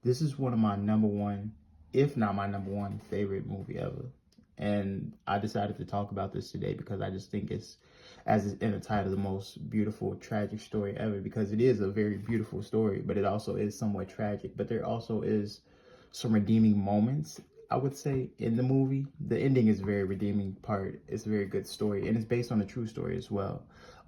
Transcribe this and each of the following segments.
This is one of my number one, if not my number one favorite movie ever. And I decided to talk about this today because I just think it's, as it's in the title, the most beautiful, tragic story ever, because it is a very beautiful story, but it also is somewhat tragic. But there also is some redeeming moments, I would say, in the movie. The ending is a very redeeming part. It's a very good story, and it's based on a true story as well.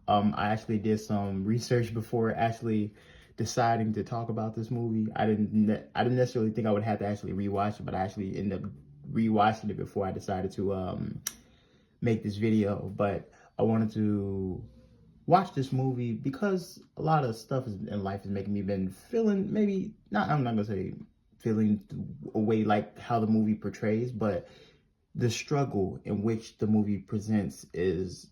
I actually did some research before actually deciding to talk about this movie. I didn't necessarily think I would have to actually rewatch it, but I actually ended up rewatching it before I decided to make this video. But I wanted to watch this movie because a lot of stuff in life is making me been feeling, maybe not, I'm not gonna say feeling a way like how the movie portrays, but the struggle in which the movie presents is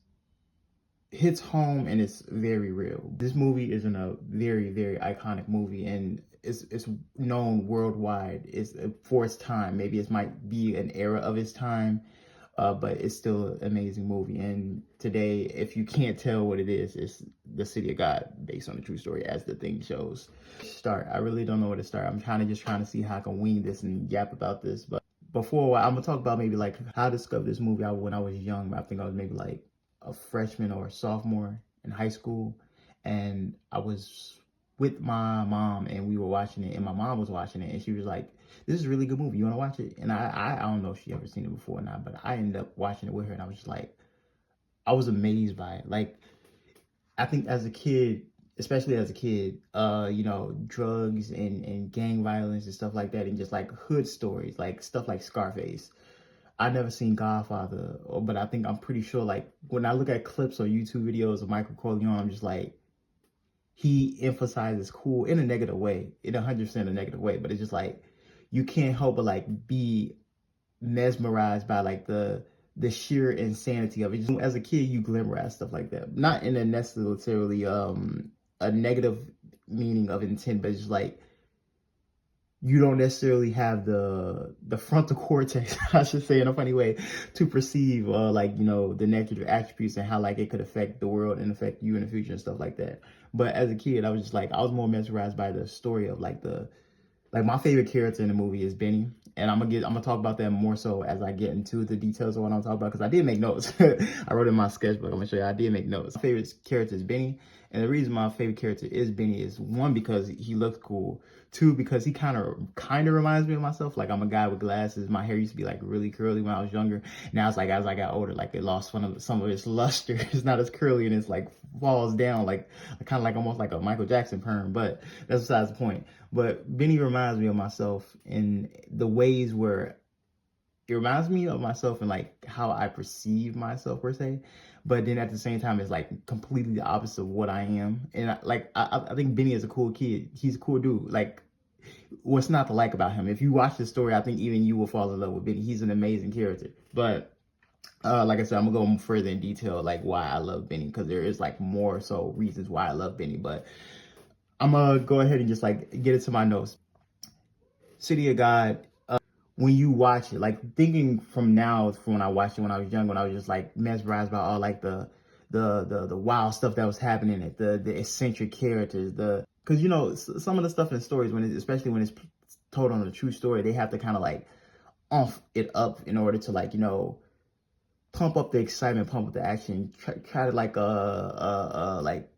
hits home, and it's very real. This movie is in a very, very iconic movie, and it's known worldwide. It's for its time. Maybe it might be an era of its time, but it's still an amazing movie. And today, if you can't tell what it is, it's The City of God, based on a true story, as the thing shows. I really don't know where to start. I'm just trying to see how I can wing this and yap about this. But before, I'm gonna talk about maybe like how I discovered this movie when I was young. I think I was maybe like a freshman or a sophomore in high school, and I was with my mom and we were watching it, and my mom was watching it, and she was like, "This is a really good movie. You want to watch it?" And I don't know if she ever seen it before or not, but I ended up watching it with her, and I was just like, I was amazed by it. Like, I think as a kid, especially as a kid, drugs and gang violence and stuff like that, and just like hood stories, like stuff like Scarface. I never seen Godfather, but I'm pretty sure, like, when I look at clips or YouTube videos of Michael Corleone, I'm just like, he emphasizes cool in a negative way, in 100% a negative way, but it's just like, you can't help but like be mesmerized by like the sheer insanity of it. Just as a kid, you glimmer at stuff like that, not in a necessarily a negative meaning of intent, but it's just like, you don't necessarily have the frontal cortex, I should say in a funny way, to perceive the negative attributes and how like it could affect the world and affect you in the future and stuff like that. But as a kid, I was just like, I was more mesmerized by the story of like my favorite character in the movie is Benny, and I'm gonna talk about that more so as I get into the details of what I'm talking about, because I did make notes. I wrote in my sketchbook. I'm gonna show you. I did make notes. My favorite character is Benny, and the reason my favorite character is Benny is, one, because he looks cool. Two, because he kind of reminds me of myself. Like, I'm a guy with glasses. My hair used to be like really curly when I was younger. Now it's like as I got older, like it lost some of its luster. It's not as curly, and it's like falls down, like kind of like almost like a Michael Jackson perm. But that's besides the point. But Benny reminds me of myself in the ways where it reminds me of myself and like how I perceive myself per se, but then at the same time it's like completely the opposite of what I am. And I think Benny is a cool kid. He's a cool dude. Like, what's not to like about him? If you watch the story, I think even you will fall in love with Benny. He's an amazing character. But like I said, I'm gonna go further in detail like why I love Benny, because there is like more so reasons why I love Benny. But I'm gonna go ahead and just like get into my notes. City of God, when you watch it, like thinking from now, from when I watched it when I was young, when I was just like mesmerized by all like the wild stuff that was happening, the eccentric characters, because some of the stuff in stories, especially when it's told on a true story, they have to kind of like ump it up in order to like pump up the excitement, pump up the action, try to like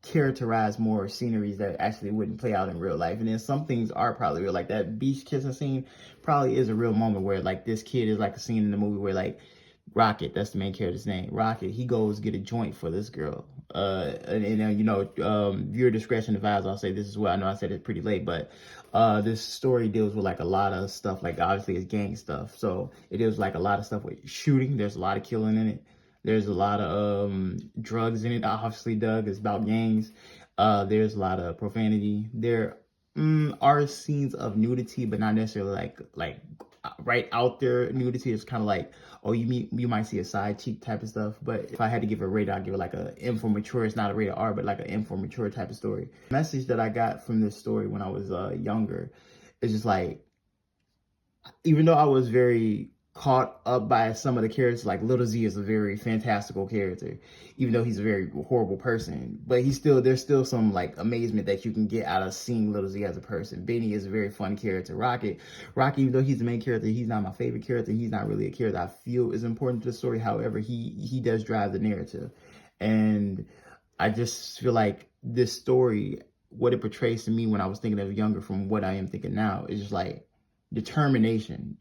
characterize more sceneries that actually wouldn't play out in real life. And then some things are probably real, like that beach kissing scene probably is a real moment where like this kid is like a scene in the movie where like Rocket, that's the main character's name, Rocket, he goes get a joint for this girl. Viewer discretion advised. I'll say this as well. I know I said it pretty late, but this story deals with like a lot of stuff. Like, obviously it's gang stuff, so it deals like a lot of stuff with shooting. There's a lot of killing in it. There's a lot of drugs in it. Obviously, Doug is about gangs. There's a lot of profanity. There are scenes of nudity, but not necessarily like right out there nudity. It's kind of like, oh, you might see a side cheek type of stuff. But if I had to give it a rating, I'd give it like a M for mature. It's not a rated R, but like an M for mature type of story. The message that I got from this story when I was younger is just like, even though I was very caught up by some of the characters. Like Little Z is a very fantastical character, even though he's a very horrible person. But there's still some like amazement that you can get out of seeing Little Z as a person. Benny is a very fun character. Rocket, even though he's the main character, he's not my favorite character. He's not really a character I feel is important to the story. However, he does drive the narrative, and I just feel like this story, what it portrays to me when I was thinking of younger from what I am thinking now, is just like determination.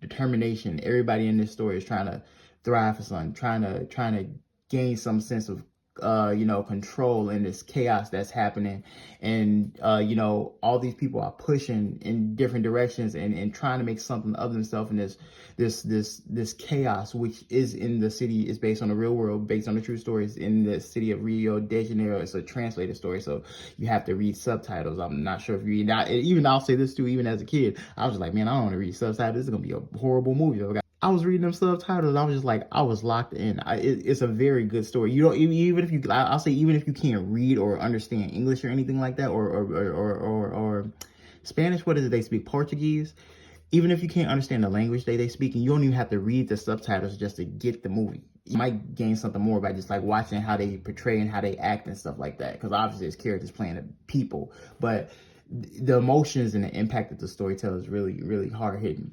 Everybody in this story is trying to thrive for something, trying to gain some sense of control in this chaos that's happening. And all these people are pushing in different directions and trying to make something of themselves in this chaos, which is in the city, is based on the real world, based on the true stories in the city of Rio de Janeiro. It's a translated story, so you have to read subtitles. I'm not sure if you read that. Even I'll say this too, even as a kid, I was just like, man, I don't want to read subtitles. This is gonna be a horrible movie. I was reading them subtitles. I was just like, I was locked in. It's a very good story. You don't even if you, I'll say, even if you can't read or understand English or anything like that, or Spanish. What is it they speak? Portuguese. Even if you can't understand the language they speak, and you don't even have to read the subtitles just to get the movie. You might gain something more by just like watching how they portray and how they act and stuff like that. Because obviously, it's characters playing the people, but the emotions and the impact that the storyteller is really, really hard hitting.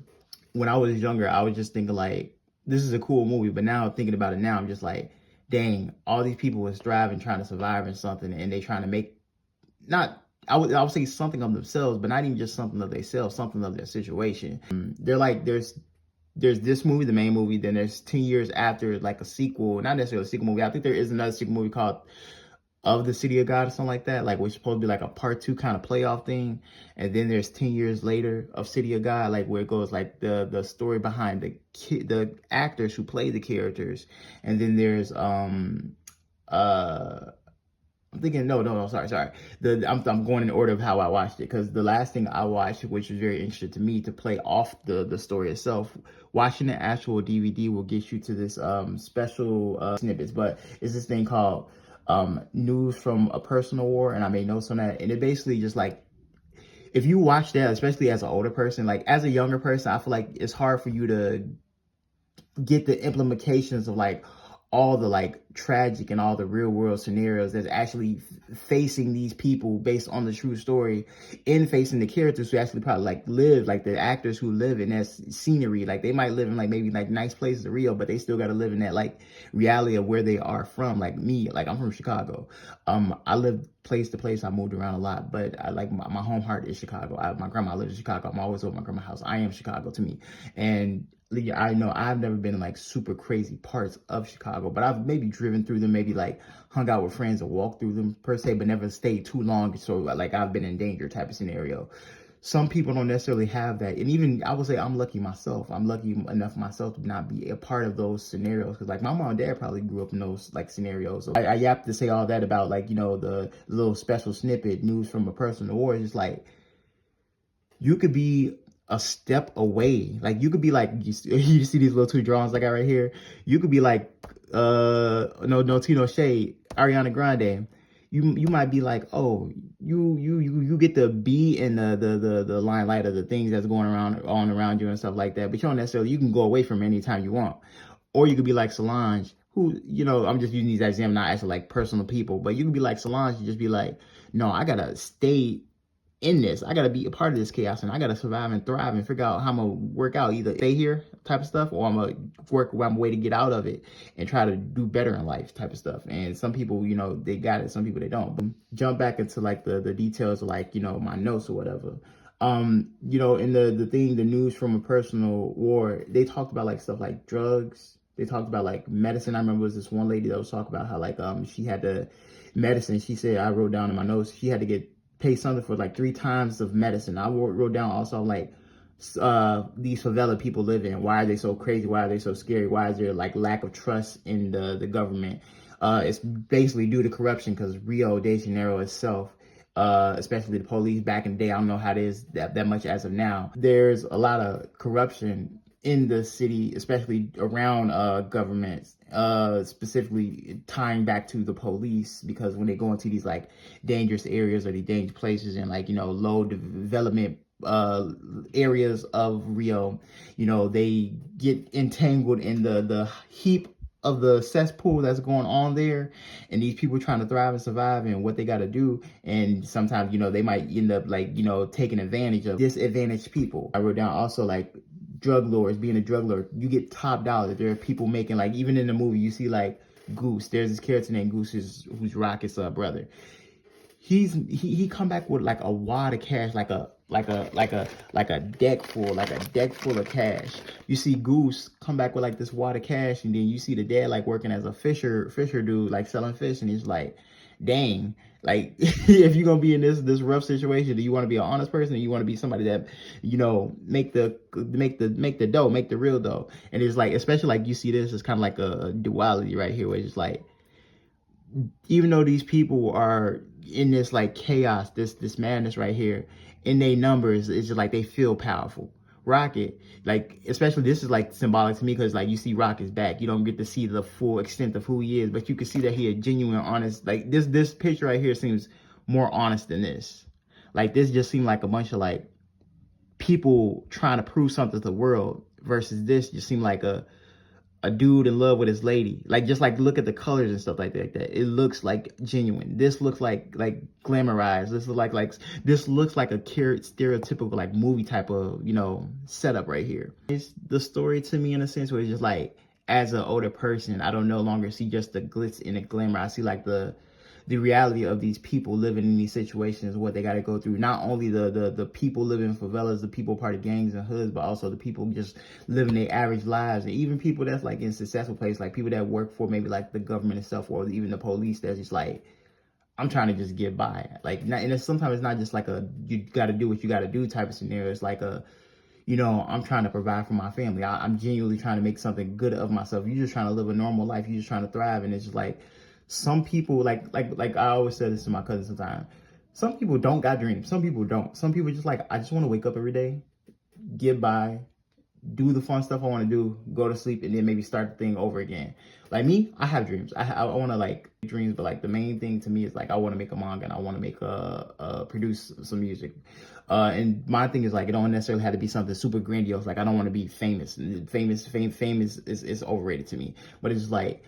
When I was younger, I was just thinking like, this is a cool movie. But now thinking about it now, I'm just like, dang, all these people was striving, trying to survive in something, and they trying to make, not, I would say something of themselves, but not even just something of themselves, something of their situation. They're like, there's this movie, the main movie, then there's 10 years after, like a sequel, not necessarily a sequel movie. I think there is another sequel movie called Of the City of God or something like that, like which is supposed to be like a part 2 kind of playoff thing. And then there's 10 years later of City of God, like where it goes like the story behind the actors who play the characters. And then there's I'm thinking, no, sorry. I'm going in order of how I watched it, because the last thing I watched, which was very interesting to me to play off the story itself, watching the actual DVD will get you to this special snippets, but it's this thing called News from a Personal War, and I made notes on that, and it basically just like, if you watch that, especially as an older person, like as a younger person, I feel like it's hard for you to get the implications of like all the like tragic and all the real world scenarios that's actually facing these people based on the true story, and facing the characters who actually probably like live, like the actors who live in that scenery. Like they might live in like maybe like nice places of Rio, but they still got to live in that like reality of where they are from. Like me, like I'm from Chicago. I lived place to place. I moved around a lot, but I like my home heart is Chicago. My grandma lives in Chicago. I'm always over my grandma's house. I am Chicago to me. And I know I've never been in like super crazy parts of Chicago, but I've maybe driven through them, maybe like hung out with friends or walked through them per se, but never stayed too long. So like I've been in danger type of scenario. Some people don't necessarily have that. And even I would say I'm lucky myself. I'm lucky enough myself to not be a part of those scenarios. Cause like my mom and dad probably grew up in those like scenarios. So I yapped to say all that about like, the little special snippet, News from a Personal War. It's just like, you could be a step away. Like you could be like, you see these little 2 drawings I got right here. You could be like, no Tino Shade, Ariana Grande. You might be like, oh, you get the be in the limelight of the things that's going around you and stuff like that. But you don't necessarily, you can go away from it anytime you want. Or you could be like Solange, who, I'm just using these as examples, not actually like personal people, but you can be like Solange, you just be like, no, I gotta stay in this. I gotta be a part of this chaos, and I gotta survive and thrive and figure out how I'm gonna work out, either stay here type of stuff, or I'm gonna work my way to get out of it and try to do better in life type of stuff. And some people, they got it, some people they don't. But jump back into like the details of like, my notes or whatever. In the News from a Personal War, they talked about like stuff like drugs. They talked about like medicine. I remember it was this one lady that was talking about how like she had the medicine. She said, I wrote down in my notes, she had to pay something for like 3 times of medicine. I wrote down also like these favela people live in. Why are they so crazy? Why are they so scary? Why is there like lack of trust in the government? It's basically due to corruption, because Rio de Janeiro itself, especially the police back in the day, I don't know how it is that much as of now. There's a lot of corruption in the city, especially around governments, specifically tying back to the police, because when they go into these like dangerous areas or these dangerous places and like, low development uh areas of Rio. You know, they get entangled in the heap of the cesspool that's going on there, and these people trying to thrive and survive and what they got to do. And sometimes, you know, they might end up like, you know, taking advantage of disadvantaged people. I wrote down also like drug lords. Being a drug lord, you get top dollar. There are people making, like, even in the movie you see like Goose. There's this character named Goose who's Rocket's brother. He come back with like a wad of cash, like a deck full of cash. You see Goose come back with like this wad of cash, and then you see the dad like working as a fisher dude, like selling fish, and he's like, dang, like if you're gonna be in this rough situation, do you want to be an honest person, or you want to be somebody that, you know, make the dough, make the real dough? And it's like, especially like you see this, it's kind of like a duality right here, where it's just like, even though these people are in this like chaos, this madness right here, in their numbers, it's just like they feel powerful. Rocket, like, especially this is like symbolic to me, because like you see Rocket's back, you don't get to see the full extent of who he is, but you can see that he a genuine, honest. Like this picture right here seems more honest than this. Like this just seemed like a bunch of like people trying to prove something to the world, versus this just seemed like a dude in love with his lady. Like, just like look at the colors and stuff like that. It looks like genuine. This looks like glamorized. This is like this looks like a stereotypical like movie type of, you know, setup right here. It's the story to me in a sense where it's just like, as an older person, I don't no longer see just the glitz and the glamour. I see like the reality of these people living in these situations, what they got to go through. Not only the people living in favelas, the people part of gangs and hoods, but also the people just living their average lives, and even people that's like in successful places, like people that work for maybe like the government itself, or even the police, that's just like, I'm trying to just get by. Like, not, and it's, sometimes it's not just like a you got to do what you got to do type of scenario. It's like a, you know, I'm trying to provide for my family. I'm genuinely trying to make something good of myself. You're just trying to live a normal life. You're just trying to thrive. And it's just like, some people, like I always say this to my cousin sometimes, some people don't got dreams. Some people don't. Some people just like, I just want to wake up every day, get by, do the fun stuff I want to do, go to sleep, and then maybe start the thing over again. Like me, I have dreams. I want to like dreams, but like the main thing to me is like, I want to make a manga, and I want to make produce some music. And my thing is like, it don't necessarily have to be something super grandiose. Like, I don't want to be famous. Fame is overrated to me. But it's just like,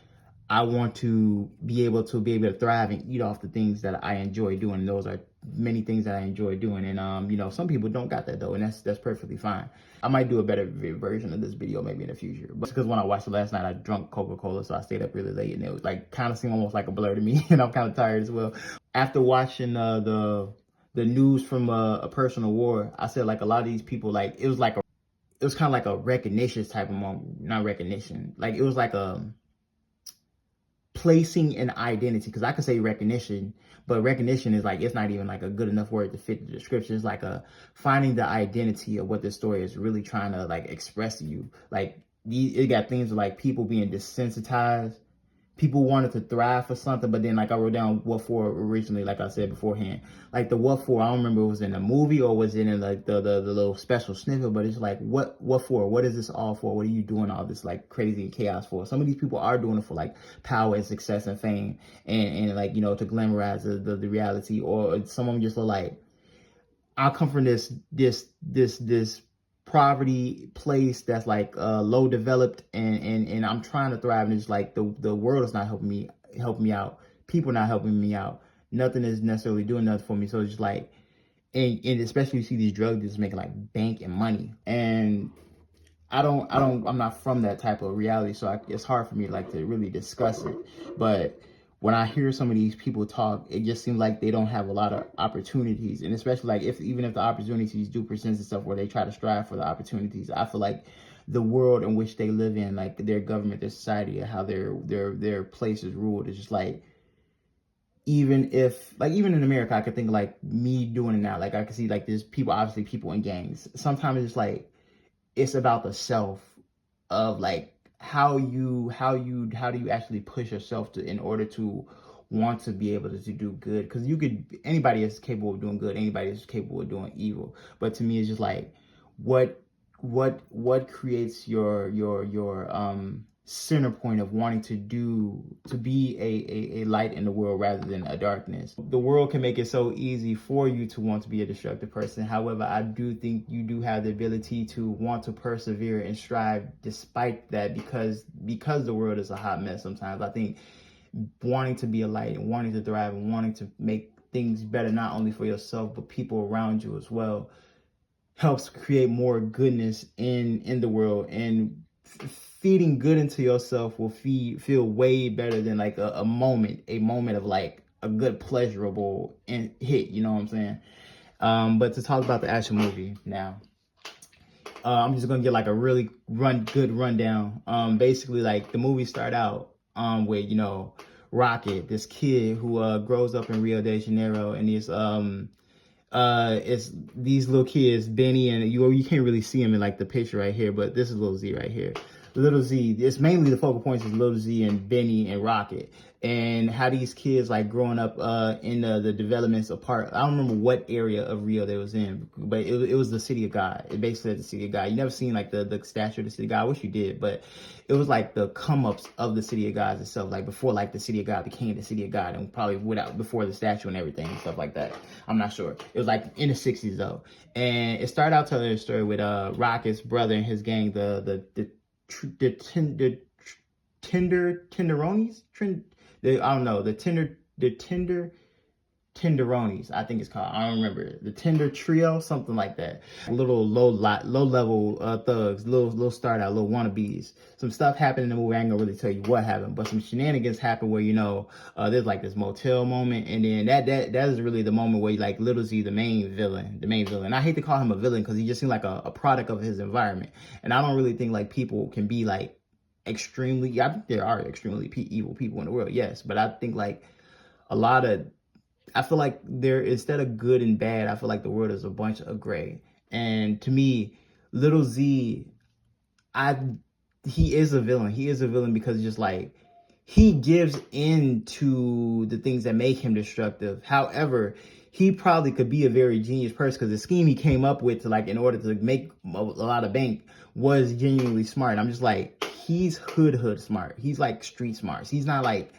I want to be able to thrive and eat off the things that I enjoy doing. And those are many things that I enjoy doing. And you know, some people don't got that though, and that's perfectly fine. I might do a better version of this video maybe in the future, but because when I watched it last night, I drunk Coca-Cola, so I stayed up really late, and it was like kind of seemed almost like a blur to me, and I'm kind of tired as well. After watching the news from a personal war, I said like a lot of these people, like it was kind of like a recognition type of moment, not recognition, like it was like a placing an identity, because I could say recognition, but recognition is like, it's not even like a good enough word to fit the description. It's like a finding the identity of what this story is really trying to like express to you. Like, it got things like people being desensitized, people wanted to thrive for something, but then like I wrote down what for originally, like I said beforehand, like the what for, I don't remember if it was in the movie or was it in like the little special snippet, but it's like, what for? What is this all for? What are you doing all this like crazy chaos for? Some of these people are doing it for like power and success and fame, and like, you know, to glamorize the reality. Or some of them just are like, I come from this poverty place that's like low developed, and I'm trying to thrive, and it's like the world is not helping me out. People not helping me out. Nothing is necessarily doing nothing for me. So it's just like, and especially you see these drug dealers making like bank and money, and I'm not from that type of reality, so it's hard for me like to really discuss it. But when I hear some of these people talk, it just seems like they don't have a lot of opportunities. And especially like, even if the opportunities do present itself where they try to strive for the opportunities, I feel like the world in which they live in, like their government, their society, how their place is ruled, is just like, even in America, I could think like me doing it now. Like I could see like there's people, obviously people in gangs. Sometimes it's like, it's about the self of like, how do you actually push yourself to, in order to want to be able to do good. Because anybody is capable of doing good, anybody is capable of doing evil, but to me it's just like, what creates your center point of wanting to be a light in the world rather than a darkness. The world can make it so easy for you to want to be a destructive person. However, I do think you do have the ability to want to persevere and strive despite that, because the world is a hot mess sometimes. I think wanting to be a light and wanting to thrive and wanting to make things better, not only for yourself but people around you as well, helps create more goodness in the world. And feeding good into yourself will feel way better than like a moment of like a good pleasurable hit, you know what I'm saying? But to talk about the actual movie now, I'm just gonna get like a really good rundown. Basically, like, the movie start out with, you know, Rocket, this kid who grows up in Rio de Janeiro, and it's these little kids, Benny, and you can't really see him in like the picture right here, but this is little Z right here. Little Z, it's mainly the focal points is Little Z and Benny and Rocket, and how these kids like growing up in the developments of part. I don't remember what area of Rio they was in, but it was the City of God. It basically said the City of God. You never seen like the statue of the City of God. I wish you did, but it was like the come ups of the City of God itself, like before like the City of God became the City of God, and probably before the statue and everything and stuff like that. I'm not sure. It was like in the 60s though, and it started out telling a story with Rocket's brother and his gang, the tenderonis, tenderonis, I think it's called. I don't remember. The Tender Trio, something like that. Little low level thugs, little start out, little wannabes. Some stuff happened in the movie. I ain't gonna really tell you what happened, but some shenanigans happened where, you know, there's like this motel moment, and then that is really the moment where like Little Z, the main villain. I hate to call him a villain because he just seemed like a product of his environment, and I don't really think like people can be like extremely. I think there are extremely evil people in the world, yes, but I think like I feel like there, instead of good and bad, I feel like the world is a bunch of gray. And to me, Little Z, he is a villain. He is a villain because just like he gives in to the things that make him destructive. However, he probably could be a very genius person because the scheme he came up with to like in order to make a lot of bank was genuinely smart. I'm just like, he's hood smart. He's like street smart. He's not like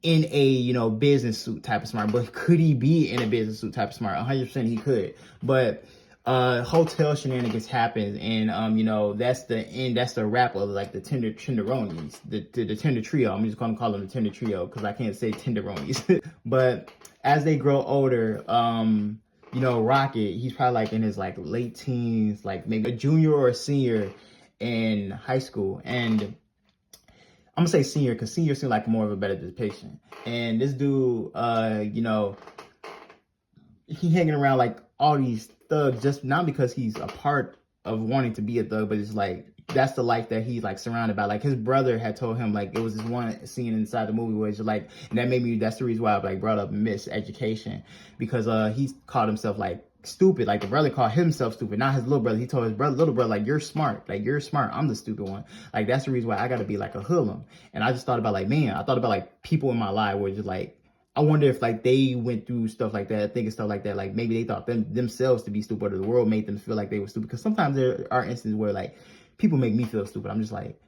in a, you know, business suit type of smart, but could he be in a business suit type of smart? 100% he could. But hotel shenanigans happens, and you know, that's the end. That's the wrap of like the tenderonis, the Tender Trio. I'm just gonna call them the Tender Trio because I can't say tenderonis. But as they grow older, you know, Rocket, he's probably like in his like late teens, like maybe a junior or a senior in high school, and I'm gonna say senior because senior seemed like more of a better depiction. And this dude, you know, he hanging around like all these thugs, just not because he's a part of wanting to be a thug, but it's like that's the life that he's like surrounded by. Like his brother had told him, like, it was this one scene inside the movie where it's like, and that made me, that's the reason why I like brought up miseducation, because he called himself like stupid. Like the brother called himself stupid, not his little brother. He told his little brother, like, you're smart, I'm the stupid one. Like that's the reason why I gotta be like a hoodlum. And I just thought about like, man, I thought about like people in my life where just like, I wonder if like they went through stuff like that, thinking stuff like that. Like maybe they thought themselves to be stupid, or the world made them feel like they were stupid. Because sometimes there are instances where like people make me feel stupid. I'm just like,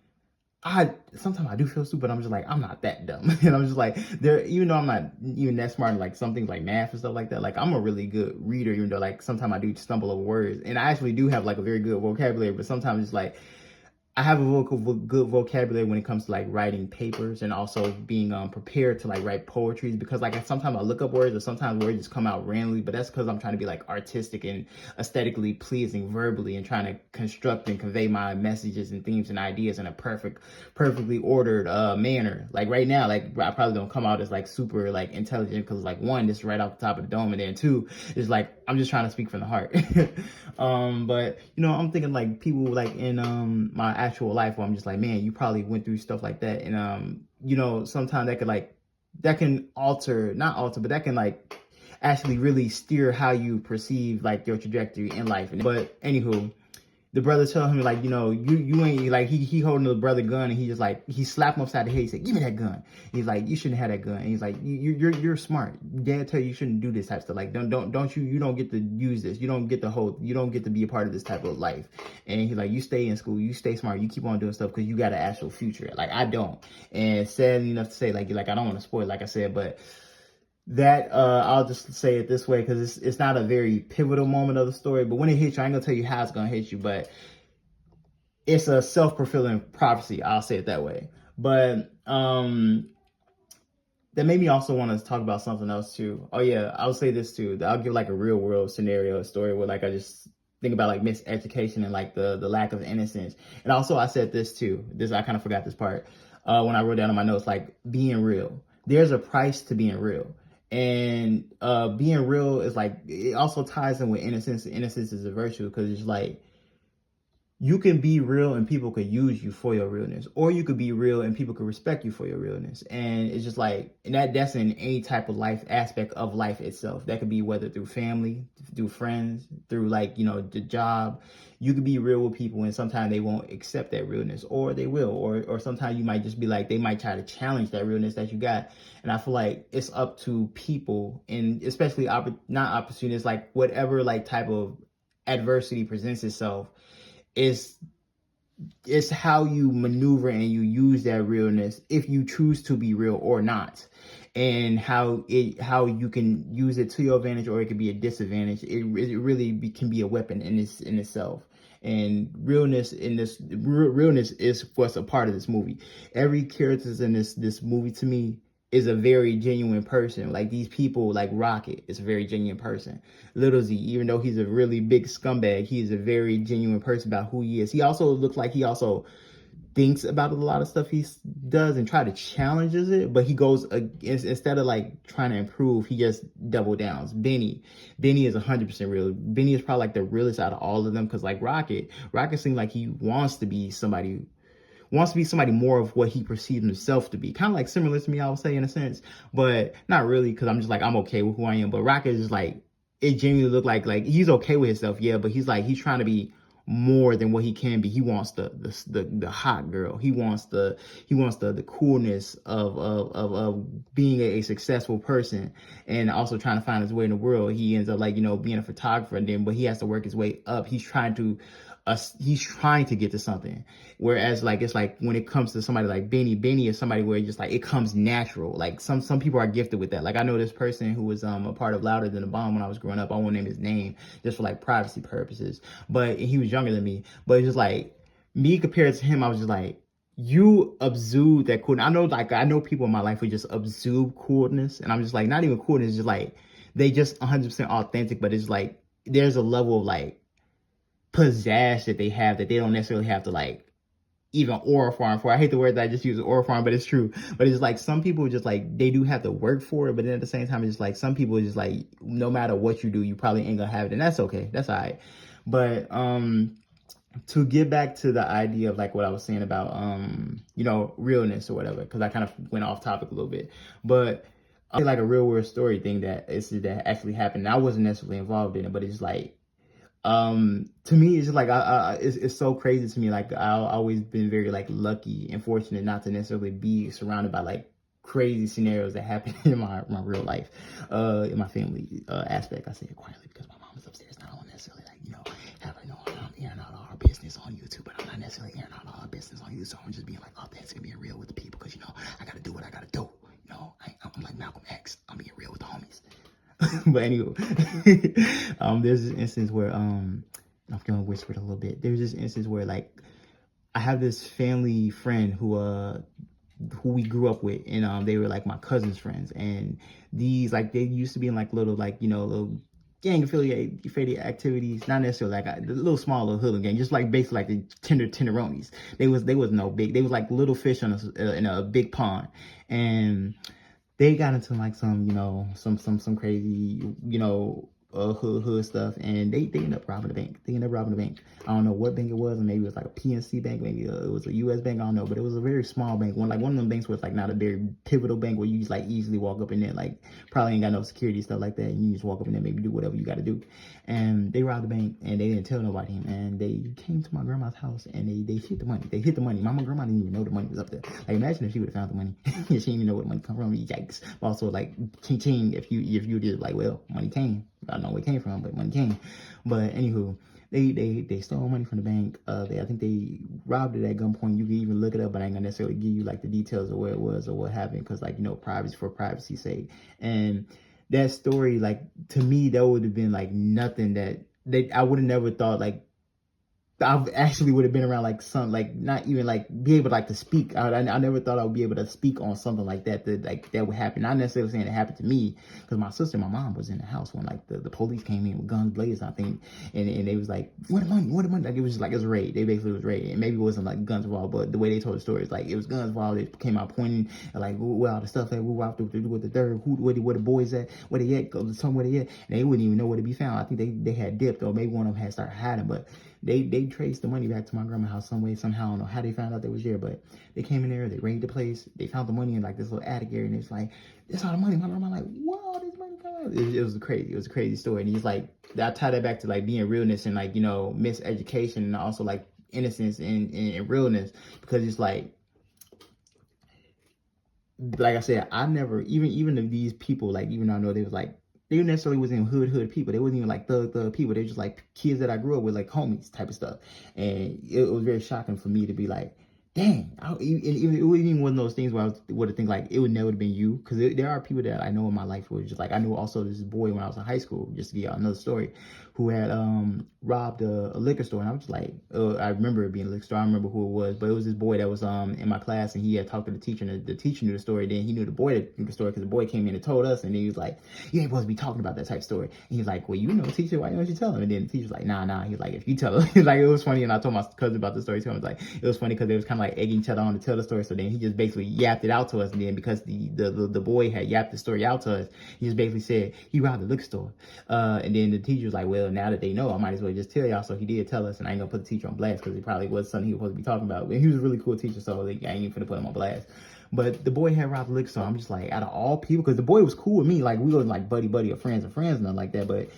sometimes I do feel stupid. I'm just like, I'm not that dumb. And I'm just like, even though I'm not even that smart in like some things like math and stuff like that, like I'm a really good reader, even though like sometimes I do stumble over words. And I actually do have like a very good vocabulary, but sometimes it's like, I have a good vocabulary when it comes to like writing papers, and also being prepared to like write poetry, because like sometimes I look up words, or sometimes words just come out randomly, but that's because I'm trying to be like artistic and aesthetically pleasing verbally, and trying to construct and convey my messages and themes and ideas in a perfectly ordered manner. Like right now, like I probably don't come out as like super like intelligent because like one, this is right off the top of the dome, and then two, it's like I'm just trying to speak from the heart. But you know, I'm thinking like people like in my actual life where I'm just like, man, you probably went through stuff like that, and you know, sometimes that can not alter, but that can like actually really steer how you perceive like your trajectory in life. But anywho, the brother tell him like, you ain't like he holding the brother gun, and he just like he slapped him upside the head. He said, "Give me that gun." He's like, "You shouldn't have that gun." And he's like, "You're smart. Dad tell you shouldn't do this type of stuff. Like don't you don't get to use this. You don't get to be a part of this type of life." And he's like, "You stay in school. You stay smart. You keep on doing stuff because you got an actual future. Like I don't." And sadly enough to say, like I don't want to spoil it, like I said, but that I'll just say it this way because it's not a very pivotal moment of the story, but when it hits you, I ain't gonna tell you how it's gonna hit you, but it's a self-fulfilling prophecy, I'll say it that way. But that made me also want to talk about something else too. Oh yeah, I'll say this too. I'll give like a real world scenario story where like I just think about like miseducation and like the lack of innocence. And also I said this too. I kind of forgot this part when I wrote down in my notes, like being real. There's a price to being real. And being real is like, it also ties in with innocence. Innocence is a virtue because it's like, you can be real and people could use you for your realness, or you could be real and people could respect you for your realness. And it's just like, and that's in any type of life aspect of life itself. That could be whether through family, through friends, through like, the job. You could be real with people and sometimes they won't accept that realness, or they will, or sometimes you might just be like, they might try to challenge that realness that you got. And I feel like it's up to people, and especially not opportunists, like whatever like type of adversity presents itself, it's how you maneuver and you use that realness, if you choose to be real or not, and how you can use it to your advantage, or it could be a disadvantage. It really can be a weapon in itself. And realness is what's a part of this movie. Every character in this movie to me is a very genuine person. Like these people, like Rocket is a very genuine person. Little Z, even though he's a really big scumbag, he is a very genuine person about who he is. He also looks like he also thinks about a lot of stuff he does and try to challenges it, but he goes instead of like trying to improve, he just double downs. Benny is 100% real. Benny is probably like the realest out of all of them, because like Rocket seems like he wants to be somebody more of what he perceives himself to be. Kind of like similar to me, I would say, in a sense, but not really, because I'm just like, I'm okay with who I am. But Rocket is like, it genuinely look like he's okay with himself, yeah, but he's trying to be more than what he can be. He wants the hot girl. He wants the coolness of being a successful person, and also trying to find his way in the world. He ends up like, being a photographer, and then but he has to work his way up. He's trying to get to something. Whereas like, it's like when it comes to somebody like Benny is somebody where just like it comes natural. Like some people are gifted with that. Like I know this person who was a part of Louder Than a Bomb when I was growing up. I won't name his name just for like privacy purposes, but he was younger than me. But it's just like, me compared to him, I was just like, you exude that coolness. I know people in my life who just exude coolness, and I'm just like, not even coolness, just like they just 100% authentic. But it's like there's a level of like pizzazz that they have that they don't necessarily have to like even aura farm for. I hate the word that I just use, aura farm, but it's true. But it's like some people just like, they do have to work for it, but then at the same time, it's like some people just like, no matter what you do, you probably ain't gonna have it, and that's okay. That's all right. But to get back to the idea of like what I was saying about realness or whatever, because I kind of went off topic a little bit, but like a real world story thing that actually happened. I wasn't necessarily involved in it, but it's like, to me, it's just like it's so crazy to me. Like I've always been very like lucky and fortunate not to necessarily be surrounded by like crazy scenarios that happen in my real life, in my family aspect. I say it quietly because my mom is upstairs. I don't necessarily like I'm airing out all our business on YouTube, but I'm not necessarily airing out all our business on YouTube. So I'm just being like authentic and being real with the people, because I gotta do what I gotta do. I'm like Malcolm X. I'm being real with the homies. But anyway, there's this instance where I'm gonna whisper it a little bit. There's this instance where like I have this family friend who we grew up with, and they were like my cousin's friends, and these like they used to be in like little like little gang affiliated activities, not necessarily like a little small little hoodlum gang, just like basically like the tenderonis. They was no big. They was like little fish in a big pond, and they got into like some, some crazy, hood stuff, and they ended up robbing the bank. I don't know what bank it was, and maybe it was like a PNC bank, maybe it was a US bank, I don't know, but it was a very small bank. One of them banks was like not a very pivotal bank where you just like easily walk up in there, like probably ain't got no security, stuff like that, and you just walk up in there, maybe do whatever you got to do. And they robbed the bank, and they didn't tell nobody. And they came to my grandma's house, and they hid the money. My grandma didn't even know the money was up there. Like, imagine if she would have found the money. She didn't even know where the money come from. Yikes. Also, like, ching, if you did, like, well, money came. I don't know where it came from, but money came. But anywho, they stole money from the bank. I think they robbed it at gunpoint. You can even look it up, but I ain't gonna necessarily give you like the details of where it was or what happened, because, like, privacy, for privacy's sake. And that story, like, to me, that would have been like nothing that I would have never thought, like, I actually would have been around, like, some, like, not even like be able, like, to speak. I never thought I would be able to speak on something like that, that would happen. Not necessarily saying it happened to me, because my sister and my mom was in the house when, like, the police came in with guns blazing, I think, and they was like, what the money, like, it was just like, it was raid. They basically was raid, and maybe it wasn't like guns involved, but the way they told the story is like it was guns involved. They came out pointing and like, where all the stuff at, where the third, where the boys at, where they at, go tell them where they at, and they wouldn't even know where to be found. I think they had dipped, or maybe one of them had started hiding, but they traced the money back to my grandma's house some way, somehow. I don't know how they found out they was there, but they came in there, they raided the place, they found the money in like this little attic area, and it's like, that's all the money. My grandma like, whoa, this money coming out. It was a crazy story. And he's like, I tie that back to like being realness and like, miseducation, and also like innocence and realness, because it's like I said, I never, even if these people, like, even though I know they was like, they necessarily wasn't hood people. They wasn't even like thug people. They were just like kids that I grew up with, like homies type of stuff. And it was very shocking for me to be like, dang, it wasn't even one of those things where I would have think like it would never have been you, because there are people that I know in my life who was just like, I knew also this boy when I was in high school, just to give y'all another story, who had robbed a liquor store, and I was just like, I remember it being a liquor store. I don't remember who it was, but it was this boy that was in my class, and he had talked to the teacher, and the teacher knew the story. Then he knew the boy that knew the story, because the boy came in and told us, and he was like, you ain't supposed to be talking about that type of story. And he's like, well, teacher, why don't you tell him? And then the teacher's like, nah. He's like, if you tell him. Like, it was funny, and I told my cousin about the story too. I was like, it was funny because they was kind of like egging each other on to tell the story. So then he just basically yapped it out to us, and then because the boy had yapped the story out to us, he just basically said he robbed the liquor store. And then the teacher was like, well, now that they know, I might as well just tell y'all. So he did tell us, and I ain't gonna put the teacher on blast, because it probably was something he was supposed to be talking about. But he was a really cool teacher, so I ain't even gonna put him on blast. But the boy had robbed the liquor store. I'm just like, out of all people, because the boy was cool with me, like we wasn't like buddy or friends, nothing like that. But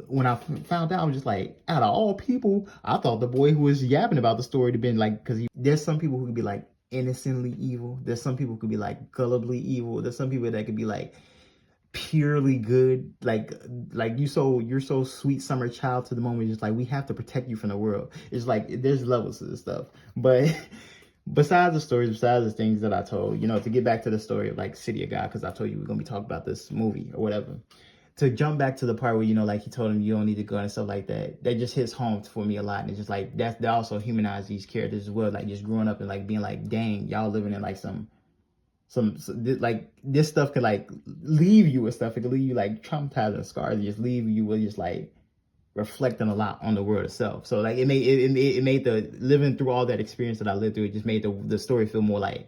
when I found out, I was just like, out of all people, I thought the boy who was yapping about the story had been like, because there's some people who could be like innocently evil. There's some people who could be like gullibly evil. There's some people that could be like purely good, like you're so sweet summer child to the moment. Just like, we have to protect you from the world. It's like there's levels to this stuff. But besides the stories, besides the things that I told, to get back to the story of like City of God, because I told you we're gonna be talking about this movie or whatever. To jump back to the part where, like he told him you don't need to go and stuff like that, that just hits home for me a lot. And it's just like, that also humanized these characters as well. Like, just growing up and like being like, dang, y'all living in like some like, this stuff could like leave you with stuff. It could leave you like traumatized and scars. It just leave you with just like reflecting a lot on the world itself. So like, it made the living through all that experience that I lived through, it just made the story feel more like,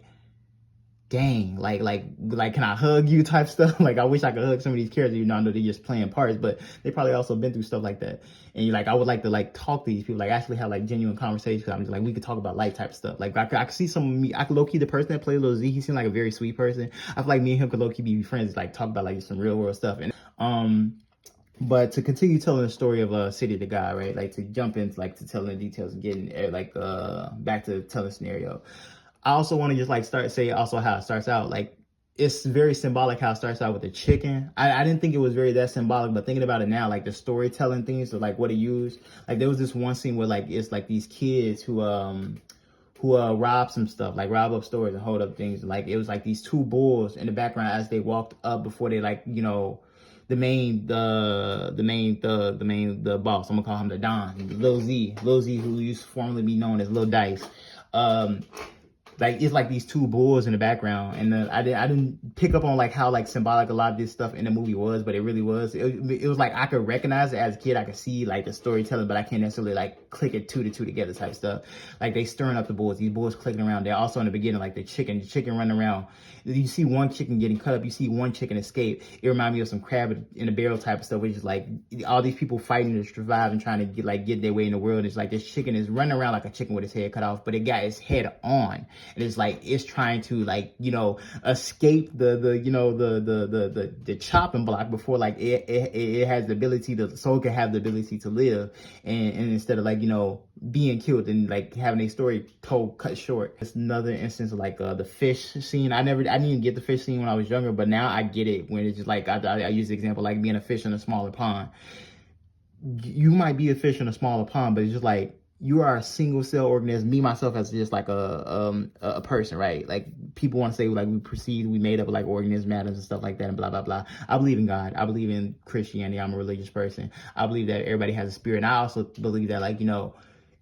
dang, like can I hug you type stuff. Like, I wish I could hug some of these characters, even though I know they're just playing parts, but they probably also been through stuff like that. And I would like to like talk to these people, like actually have like genuine conversations. I'm just like, we could talk about life type stuff. Like, I could see some of me, I could low-key, the person that played Lil Z, he seemed like a very sweet person. I feel like me and him could low-key be friends, like talk about like some real world stuff. And but to continue telling the story of City of the God, right? Like, to jump into like to telling the details and getting like back to telling the scenario. I also want to just like say also how it starts out. Like, it's very symbolic how it starts out with the chicken. I didn't think it was very that symbolic, but thinking about it now, like the storytelling things, so like what it used. Like, there was this one scene where like it's like these kids who rob some stuff, like rob up stores and hold up things. Like, it was like these two bulls in the background as they walked up before they like, the boss. I'm gonna call him the Don, Lil Z, who used to formerly be known as Lil Dice. like it's like these two bulls in the background, and I didn't pick up on like how like symbolic a lot of this stuff in the movie was, but it really was. It was like I could recognize it as a kid. I could see like the storytelling, but I can't necessarily like click it two to two together type stuff. Like they stirring up the bulls, these bulls clicking around. They're also in the beginning like the chicken running around. You see one chicken getting cut up, you see one chicken escape. It reminded me of some crab in a barrel type of stuff, which is like all these people fighting to survive and trying to get their way in the world. It's like this chicken is running around like a chicken with his head cut off, but it got its head on, and it's like it's trying to like escape the chopping block before like it has the ability to, so it can have the ability to live, and instead of like being killed and like having a story told cut short. It's another instance of like the fish scene. I didn't even get the fish scene when I was younger, but now I get it when it's just like I use the example like being a fish in a smaller pond. You might be a fish in a smaller pond, but it's just like you are a single cell organism. Me myself as just like a person, right? Like people want to say like we made up of like organism atoms and stuff like that and blah blah blah. I believe in God. I believe in Christianity. I'm a religious person. I believe that everybody has a spirit, and I also believe that like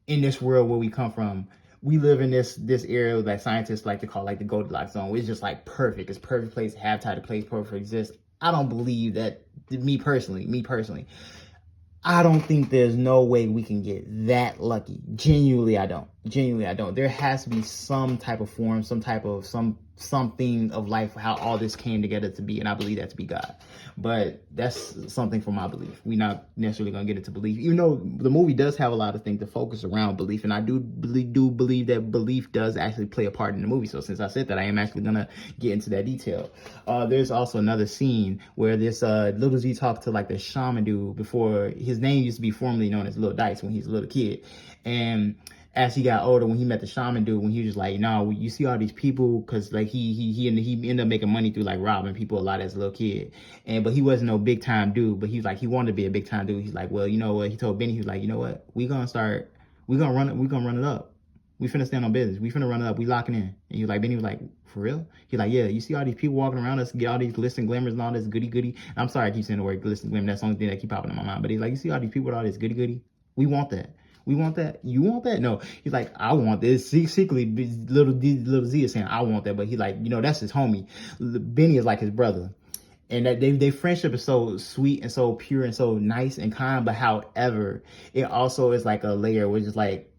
in this world where we come from, we live in this area that scientists like to call like the Goldilocks zone, which is just like perfect. It's perfect place to have time, to place perfect to exist. I don't believe that. Me personally, I don't think there's no way we can get that lucky. Genuinely, I don't. There has to be some type of form, something of life, how all this came together to be, and I believe that to be God. But that's something for my belief. We're not necessarily gonna get it to belief, even though the movie does have a lot of things to focus around belief, and I do believe that belief does actually play a part in the movie. So since I said that, I am actually gonna get into that detail. There's also another scene where this Little Z talked to like the shaman dude before. His name used to be formerly known as Little Dice when he was a little kid, and as he got older, when he met the shaman dude, when he was just like, no, you see all these people, because like he ended up making money through like robbing people a lot as a little kid, but he wasn't no big time dude, but he's like, he wanted to be a big time dude. He's like, well, you know what? He told Benny, he was like, you know what? We gonna run it up. We finna stand on business. We finna run it up. We locking in. And he was like, Benny was like, for real? He's like, yeah, you see all these people walking around us, get all these glitz and glimmers and all this goody. I'm sorry I keep saying the word glitz and glimmer. That's the only thing that keep popping in my mind. But he's like, you see all these people with all this goody? We want that. We want that. You want that? No. He's like, I want this. Secretly, little Z is saying, I want that. But he like, that's his homie. Benny is like his brother. And that they friendship is so sweet and so pure and so nice and kind. But however, it also is like a layer which is like,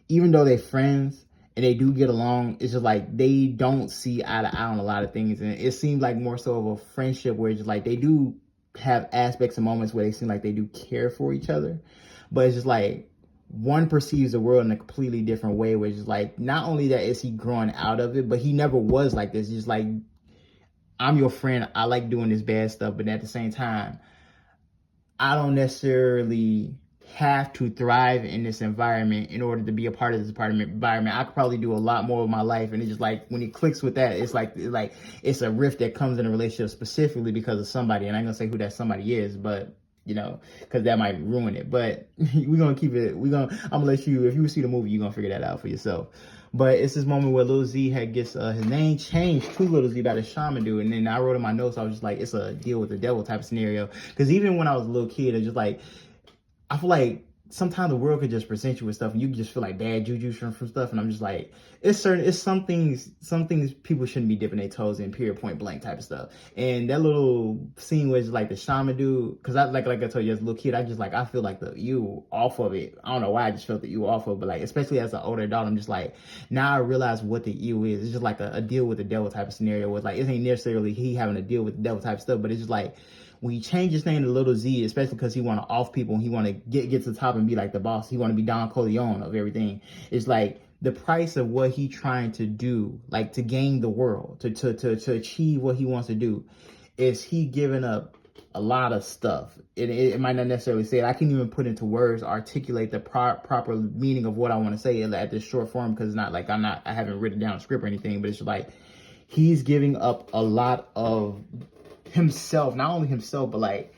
even though they're friends and they do get along, it's just like they don't see eye to eye on a lot of things. And it seems like more so of a friendship where it's just like they do have aspects and moments where they seem like they do care for each other. But it's just like one perceives the world in a completely different way, which is like, not only that is he growing out of it, but he never was like this. He's just like, I'm your friend. I like doing this bad stuff. But at the same time, I don't necessarily have to thrive in this environment in order to be a part of this environment. I could probably do a lot more of my life. And it's just like, when it clicks with that, it's like it's a rift that comes in a relationship specifically because of somebody. And I'm going to say who that somebody is, but because that might ruin it. But we're going to keep it. I'm going to let you, if you see the movie, you're going to figure that out for yourself. But it's this moment where Lil Z gets his name changed to Lil Z by the shaman dude. And then I wrote in my notes, I was just like, it's a deal with the devil type of scenario. Because even when I was a little kid, it's just like, I feel like sometimes the world could just present you with stuff and you can just feel like bad juju from stuff. And I'm just like, it's some things people shouldn't be dipping their toes in, period, point blank type of stuff. And that little scene was like the shaman dude, because I like I told you as a little kid, I feel like the you off of it. I don't know why I just felt the you off of it, but like, especially as an older adult, I'm just like, now I realize what the you is. It's just like a deal with the devil type of scenario where it's like, it ain't necessarily he having to deal with the devil type of stuff, but it's just like, when he changed his name to Little Z, especially because he want to off people and he want to get to the top and be like the boss, he want to be Don Corleone of everything. It's like the price of what he trying to do, like to gain the world, to achieve what he wants to do, is he giving up a lot of stuff. It might not necessarily say it. I can't even put into words, articulate the proper meaning of what I want to say at this short form, because it's not like I haven't written down a script or anything, but it's just like he's giving up a lot of himself, not only himself, but like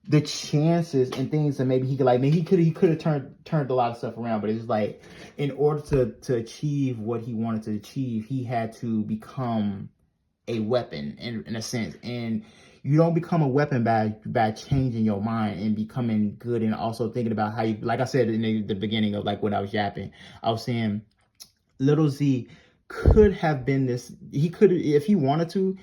the chances and things that maybe he could he could have turned a lot of stuff around, but it's like in order to achieve what he wanted to achieve, he had to become a weapon in a sense. And you don't become a weapon by changing your mind and becoming good, and also thinking about how you, like I said in the beginning of like what I was yapping, I was saying Little Z could have been this. He could, if he wanted to,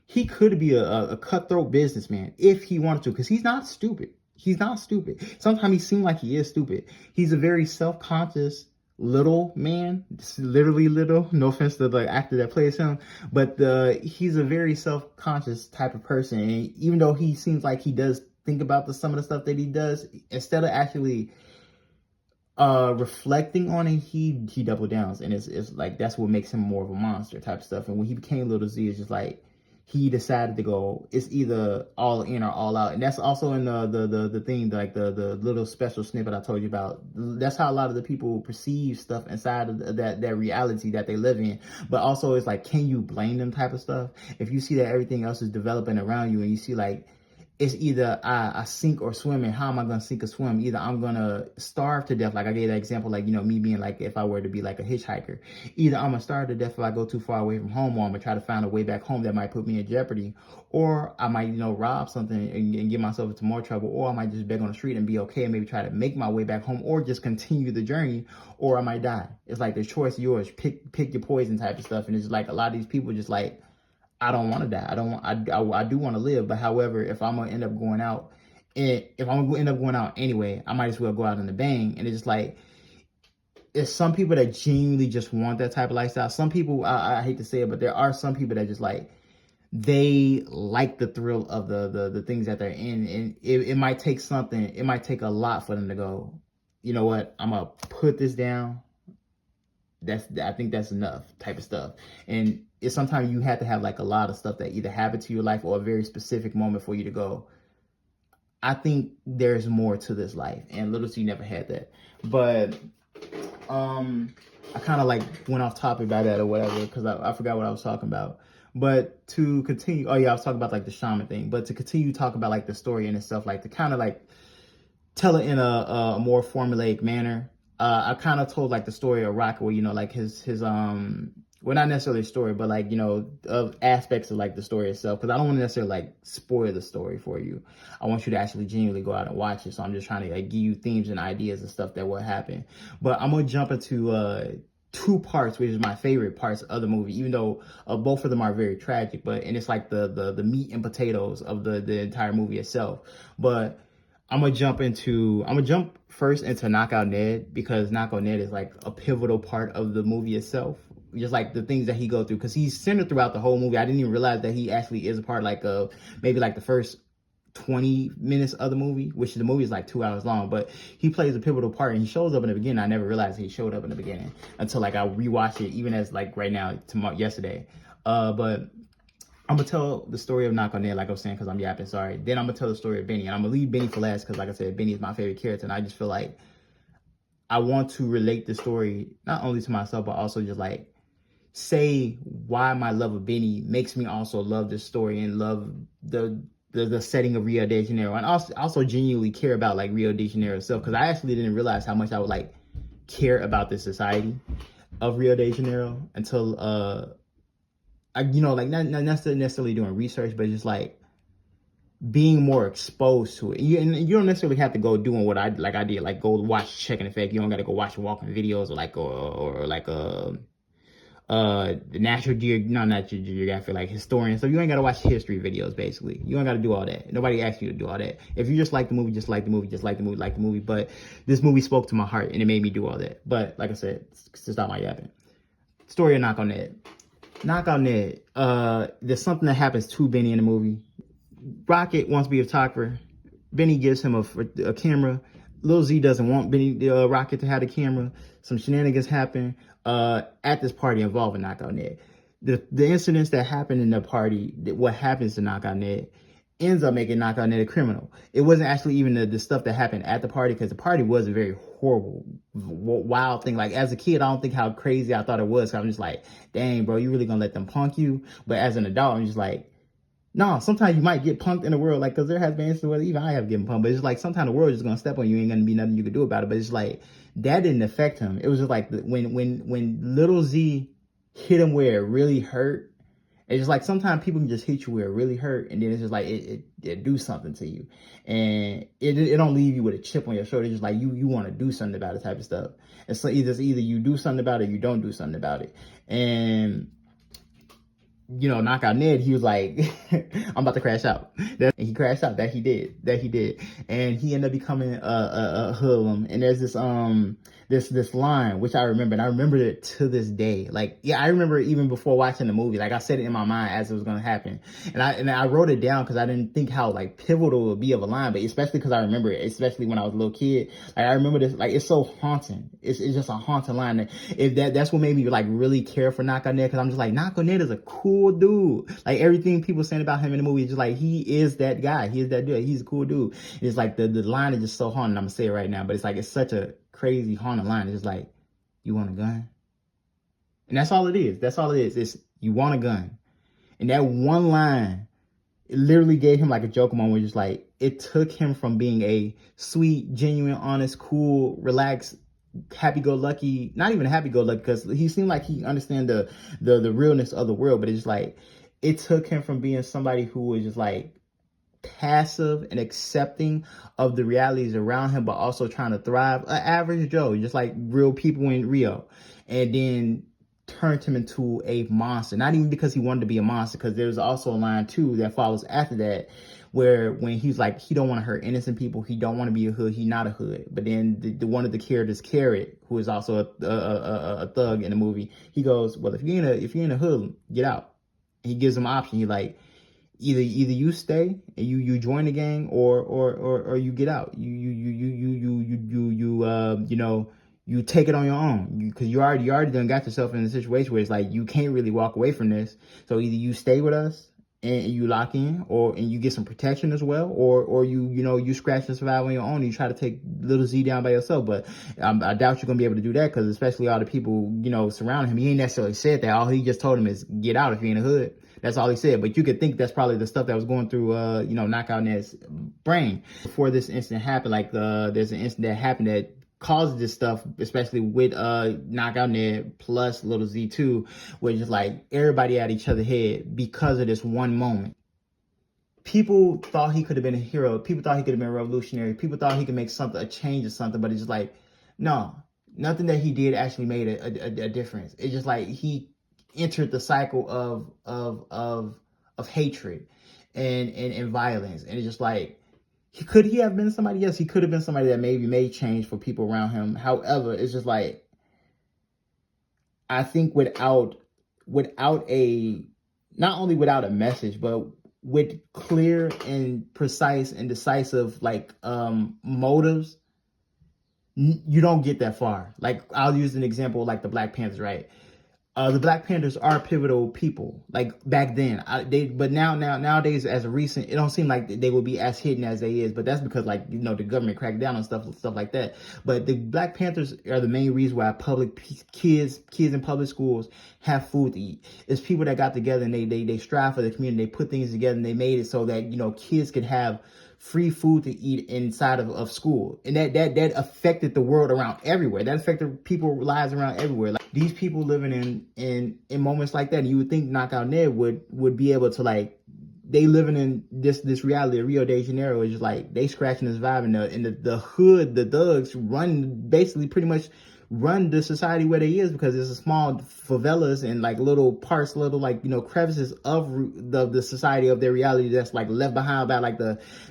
he could be a cutthroat businessman if he wanted to, because he's not stupid. He's not stupid. Sometimes he seems like he is stupid. He's a very self-conscious little man. It's literally little. No offense to the actor that plays him, but he's a very self-conscious type of person. And even though he seems like he does think about some of the stuff that he does, instead of actually reflecting on it, he double downs, and it's like that's what makes him more of a monster type of stuff. And when he became Little Z, it's just like he decided to go, it's either all in or all out. And that's also in the thing, like the little special snippet I told you about. That's how a lot of the people perceive stuff inside of that reality that they live in. But also it's like, can you blame them type of stuff? If you see that everything else is developing around you, and you see like, it's either I sink or swim, and how am I going to sink or swim? Either I'm going to starve to death, like I gave that example, like, you know, me being like, if I were to be like a hitchhiker, either I'm going to starve to death if I go too far away from home, or I'm going to try to find a way back home that might put me in jeopardy, or I might, you know, rob something and get myself into more trouble, or I might just beg on the street and be okay and maybe try to make my way back home, or just continue the journey, or I might die. It's like the choice yours, pick your poison type of stuff. And it's like a lot of these people just like, I don't want to die. I do want to live. But however, if I'm going to end up going out, and if I'm going to end up going out anyway, I might as well go out in the bang. And it's just like, there's some people that genuinely just want that type of lifestyle. Some people, I hate to say it, but there are some people that just like, they like the thrill of the things that they're in. And it might take something, it might take a lot for them to go, you know what, I'm going to put this down. I think that's enough type of stuff. And it's sometimes you have to have like a lot of stuff that either happened to your life or a very specific moment for you to go, I think there's more to this life. And Little Z never had that. But I kind of like went off topic by that or whatever, because I forgot what I was talking about. But to continue, oh yeah, I was talking about like the shaman thing. But to continue talking about like the story and stuff, like to kind of like tell it in a more formulaic manner. I kind of told like the story of Rocket, where, you know, like his well, not necessarily a story, but like, you know, of aspects of like the story itself, because I don't want to necessarily like spoil the story for you. I want you to actually genuinely go out and watch it. So I'm just trying to like give you themes and ideas and stuff that will happen. But I'm gonna jump into two parts, which is my favorite parts of the movie, even though both of them are very tragic. But and it's like the meat and potatoes of the entire movie itself. But I'm gonna jump first into Knockout Ned, because Knockout Ned is like a pivotal part of the movie itself. Just like the things that he go through, because he's centered throughout the whole movie. I didn't even realize that he actually is a part like of maybe like the first 20 minutes of the movie, which the movie is like 2 hours long, but he plays a pivotal part and he shows up in the beginning. I never realized he showed up in the beginning until like I rewatched it, even as like right now, yesterday. But I'm gonna tell the story of Knock on Ned, like I was saying, because I'm yapping, sorry. Then I'm gonna tell the story of Benny, and I'm gonna leave Benny for last, because like I said, Benny is my favorite character, and I just feel like I want to relate the story not only to myself, but also just like say why my love of Benny makes me also love this story and love the setting of Rio de Janeiro, and also genuinely care about like Rio de Janeiro itself, because I actually didn't realize how much I would like care about the society of Rio de Janeiro until you know, like not necessarily doing research, but just like being more exposed to it. And you don't necessarily have to go doing what I did, like go watch Check and Effect. You don't got to go watch walking videos or like the Natural Geographic, like historian. So you ain't got to watch history videos, basically. You ain't got to do all that. Nobody asked you to do all that. If you just like the movie, just like the movie, just like the movie, like the movie. But this movie spoke to my heart and it made me do all that. But like I said, to stop my yapping. Story of Knock on Ned. Knock on Ned. There's something that happens to Benny in the movie. Rocket wants to be a photographer. Benny gives him a camera. Lil Z doesn't want Rocket to have the camera. Some shenanigans happen at this party involving Knockout Ned. The incidents that happen in the party, what happens to Knockout Ned, ends up making Knockout Ned a criminal. It wasn't actually even the stuff that happened at the party, because the party was a very horrible, wild thing. Like as a kid, I don't think how crazy I thought it was. So I'm just like, dang, bro, you really gonna let them punk you? But as an adult, I'm just like, no, sometimes you might get punked in the world, like, because there has been instances where even I have getting punked, but it's like sometimes the world is just going to step on you, ain't going to be nothing you can do about it. But it's like, that didn't affect him. It was just like when Little Z hit him where it really hurt, It's just like sometimes people can just hit you where it really hurt, and then it's just like it do something to you, and it don't leave you with a chip on your shoulder. It's just like you want to do something about it type of stuff. And so either you do something about it, or you don't do something about it. And you know, Knockout Ned, he was like, I'm about to crash out. And he crashed out. That he did. And he ended up becoming a hoodlum. And there's this line, which I remember, and I remember it to this day. Like, yeah, I remember it even before watching the movie. Like, I said it in my mind as it was going to happen. And I wrote it down because I didn't think how, like, pivotal it would be of a line, but especially because I remember it, especially when I was a little kid. Like, I remember this, like, it's so haunting. It's just a haunting line. If that's what made me, like, really care for Knockout Ned, because I'm just like, Knockout Ned is a cool dude. Like, everything people saying about him in the movie is just like, he is that guy. He is that dude. He's a cool dude. And it's like, the line is just so haunting. I'm going to say it right now, but it's like, it's such a crazy haunting line. It's just like, you want a gun? And that's all it is. That's all it is. It's, you want a gun. And that one line, it literally gave him like a joke moment where just like, it took him from being a sweet, genuine, honest, cool, relaxed, happy-go-lucky, not even happy-go-lucky, because he seemed like he understand the realness of the world, but it's just like, it took him from being somebody who was just like passive and accepting of the realities around him, but also trying to thrive, an average Joe, just like real people in Rio, and then turned him into a monster. Not even because he wanted to be a monster, because there's also a line too that follows after that, where when he's like, he don't want to hurt innocent people, he don't want to be a hood, he not a hood. But then the one of the characters, Carrot, who is also a thug in the movie, he goes, well, if you ain't a hood, get out. And he gives him an option. He like, either you stay and you join the gang, or you get out. You take it on your own, because you already done got yourself in a situation where it's like you can't really walk away from this. So either you stay with us and you lock in, and you get some protection as well, or you scratch and survive on your own and you try to take little Z down by yourself. But I doubt you're gonna be able to do that, because especially all the people surrounding him, he ain't necessarily said that. All he just told him is get out if you ain't a hood. That's all he said. But you could think that's probably the stuff that was going through, Knockout Ned's brain before this incident happened. Like, there's an incident that happened that causes this stuff, especially with Knockout Ned plus Little Z2, where just like everybody at each other's head because of this one moment. People thought he could have been a hero. People thought he could have been revolutionary. People thought he could make a change or something. But it's just like, no, nothing that he did actually made a difference. It's just like he entered the cycle of hatred and violence. And it's just like, could he have been somebody? Yes, he could have been somebody that maybe made change for people around him. However, it's just like, I think without not only without a message, but with clear and precise and decisive motives, you don't get that far. Like, I'll use an example like the Black Panthers, right? The Black Panthers are pivotal people, like back then. But nowadays, as a recent, it don't seem like they will be as hidden as they is. But that's because the government cracked down on stuff like that. But the Black Panthers are the main reason why kids in public schools have food to eat. It's people that got together and they strive for the community. They put things together and they made it so that kids could have free food to eat inside of school. And that affected the world around everywhere. That affected people's lives around everywhere. Like, these people living in moments like that, and you would think Knockout Ned would be able to, they living in this reality of Rio de Janeiro. Is just like they scratching this vibe, and the hood, the thugs basically pretty much run the society where they is, because it's a small favelas and little parts, little crevices of the society of their reality that's left behind by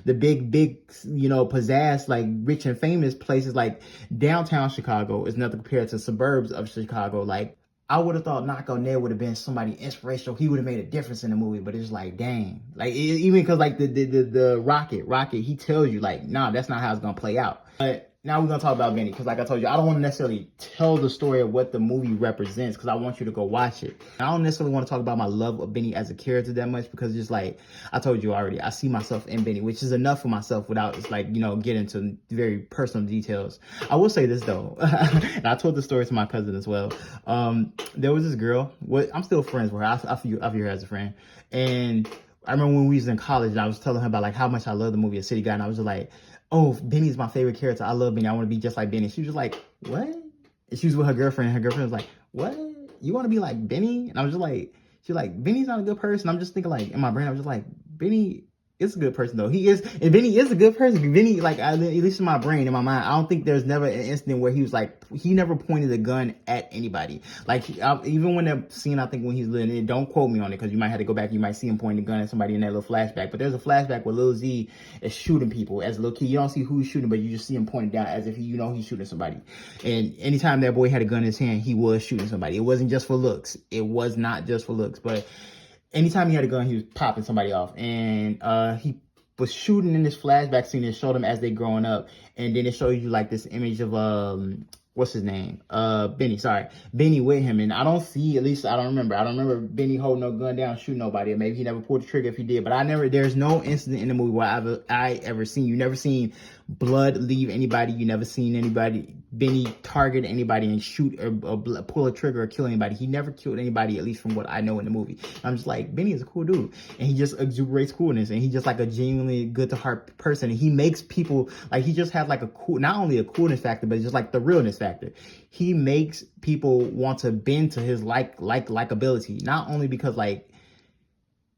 the big pizzazz rich and famous places. Like downtown Chicago is nothing compared to suburbs of Chicago. Like, I would have thought Knockout Ned would have been somebody inspirational. He would have made a difference in the movie, but it's like, dang, even because the Rocket, he tells you nah, that's not how it's gonna play out. But now we're going to talk about Benny, because like I told you, I don't want to necessarily tell the story of what the movie represents, because I want you to go watch it. I don't necessarily want to talk about my love of Benny as a character that much, because just like I told you already, I see myself in Benny, which is enough for myself without get into very personal details. I will say this though, and I told the story to my cousin as well. There was this girl, I'm still friends with her. I view her as a friend. And I remember when we was in college, and I was telling her about how much I love the movie A City Guy, and I was just like, oh, Benny's my favorite character. I love Benny. I want to be just like Benny. She was just like, what? And she was with her girlfriend. And her girlfriend was like, what? You want to be like Benny? And I was just like, She's like, Benny's not a good person. I'm just thinking like, in my brain, I was just like, Benny is a good person though. He is, and Benny is a good person. Benny, like, at least in my brain, in my mind, I don't think there's never an incident where he was like, he never pointed a gun at anybody. Like, even when that scene, I think when he's living, don't quote me on it, because you might have to go back, you might see him pointing a gun at somebody in that little flashback. But there's a flashback where Lil Z is shooting people as a little kid. You don't see who he's shooting, but you just see him pointing down as if he's shooting somebody. And anytime that boy had a gun in his hand, he was shooting somebody. It wasn't just for looks. It was not just for looks, but anytime he had a gun, he was popping somebody off. And he was shooting in this flashback scene and showed them as they growing up. And then it shows you like this image of what's his name? Benny with him. And I don't see, at least I don't remember Benny holding no gun down, shooting nobody. Maybe he never pulled the trigger if he did, but there's no incident in the movie where I ever seen, you never seen blood leave anybody. You never seen Benny target anybody and shoot or pull a trigger or kill anybody. He never killed anybody, at least from what I know in the movie. I'm just like, Benny is a cool dude. And he just exuberates coolness. And he's just like a genuinely good to heart person. And he makes people, like, he just has like a cool, not only a coolness factor, but just like the realness factor. He makes people want to bend to his likability. Not only because like,